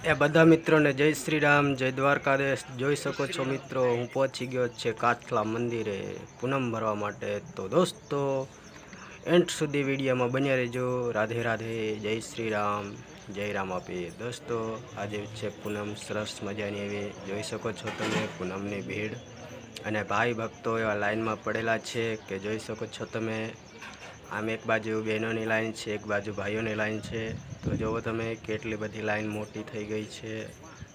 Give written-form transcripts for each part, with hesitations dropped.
એ બધા મિત્રોને જય શ્રી રામ, જય દ્વારકાધીશ। જોઈ શકો છો મિત્રો, હું પહોંચી ગયો છે કાચલા મંદિરે પૂનમ ભરવા માટે। તો દોસ્તો એન્ડ સુધી વિડીયોમાં બન્યા રહેજો। રાધે રાધે, જય શ્રી રામ, જય રામાપીર। દોસ્તો આજે છે પૂનમ, સરસ મજાની એવી જોઈ શકો છો તમે પૂનમની ભીડ, અને ભાઈ ભક્તો એવા લાઈનમાં પડેલા છે કે જોઈ શકો છો તમે। આમ એક બાજુ બહેનોની લાઈન છે, એક બાજુ ભાઈઓની લાઈન છે। તો જુઓ તમે કેટલી બધી લાઈન મોટી થઈ ગઈ છે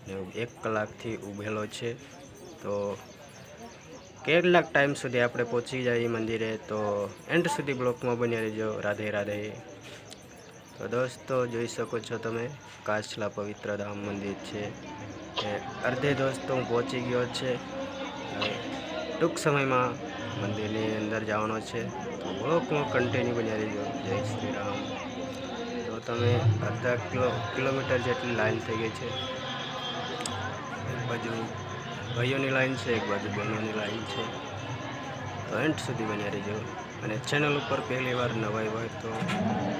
ને 1 કલાકથી ઊભેલો છે। તો કેટલાક ટાઈમ સુધી આપણે પહોંચી જઈએ મંદિરે, તો એન્ડ સુધી બ્લોકમાં બન્યા રહેજો। રાધે રાધે। તો દોસ્તો જોઈ શકો છો તમે કાચલા પવિત્ર ધામ મંદિર છે એ અડધે દોસ્તો હું પહોંચી ગયો છે। ટૂંક સમયમાં મંદિરની અંદર જવાનો છે, તો બ્લોકમાં કન્ટિન્યુ બન્યા રહેજો। જય શ્રી રામ। તો તમે અડધા કિલોમીટર જેટલી લાઈન થઈ ગઈ છે। એક બાજુ ભાઈઓની લાઈન છે, એક બાજુ બહેનોની લાઈન છે। તો એન્ડ સુધી બન્યા રહેજો, અને ચેનલ ઉપર પહેલી વાર નવાઈ હોય તો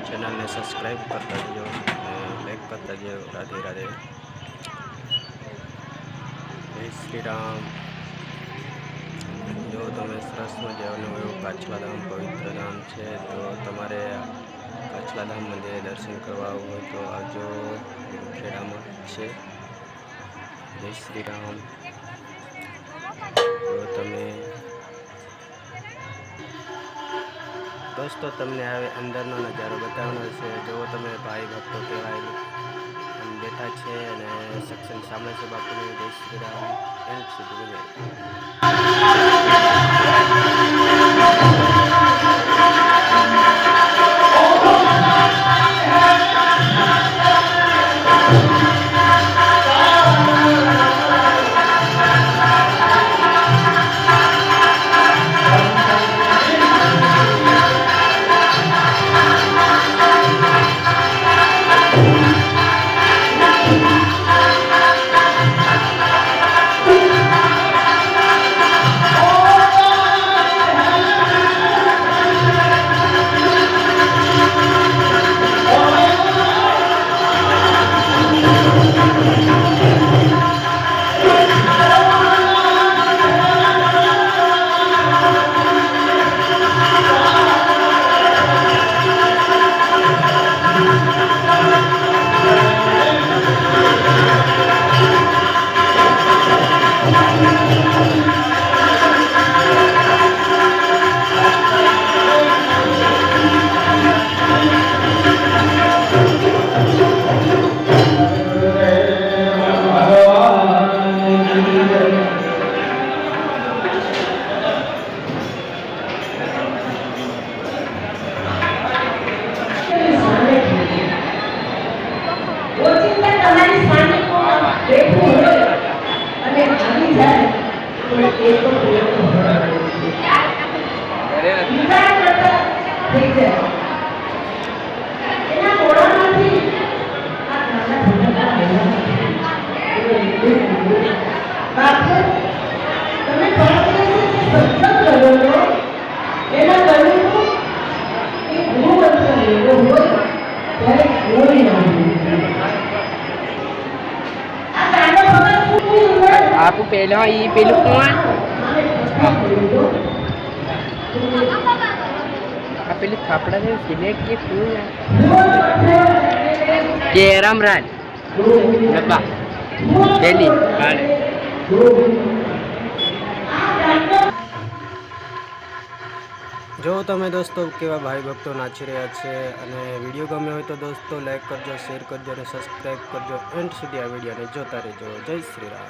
ચેનલને સબસ્ક્રાઈબ કરતા જજો અને લાઈક કરતા જજો। રાધે રાધે, જય શ્રી રામ। જો તમે સરસ મજાનું એવું કાચલા ધામ પવિત્ર ધામ છે, તો તમારે કાચલા ધામ મંદિરે દર્શન કરવા આવવું હોય તો આવજો। ખેડામાં છે। જય શ્રી રામ। તો તમે દોસ્તો તમને હવે અંદરનો નજારો બતાવવાનો છે। જો તમે ભાઈ ભક્તો કહેવાય બેઠા છે અને સત્સંગ સાંભળે છે બાપુની। જય શ્રી રામ। એન્ડ સુધી aku pelo i pelo kuan apel kapda de select ke full ke ramran napa delhi vale। જો તમે દોસ્તો કેવા ભાઈ ભક્તો નાચી રહ્યા છે, અને વિડીયો ગમ્યો હોય તો દોસ્તો લાઈક કરજો, શેર કરજો અને સબસ્ક્રાઈબ કરજો। એન્ડ સુધી આ વિડીયોને જોતા રહેજો। જય શ્રી રામ।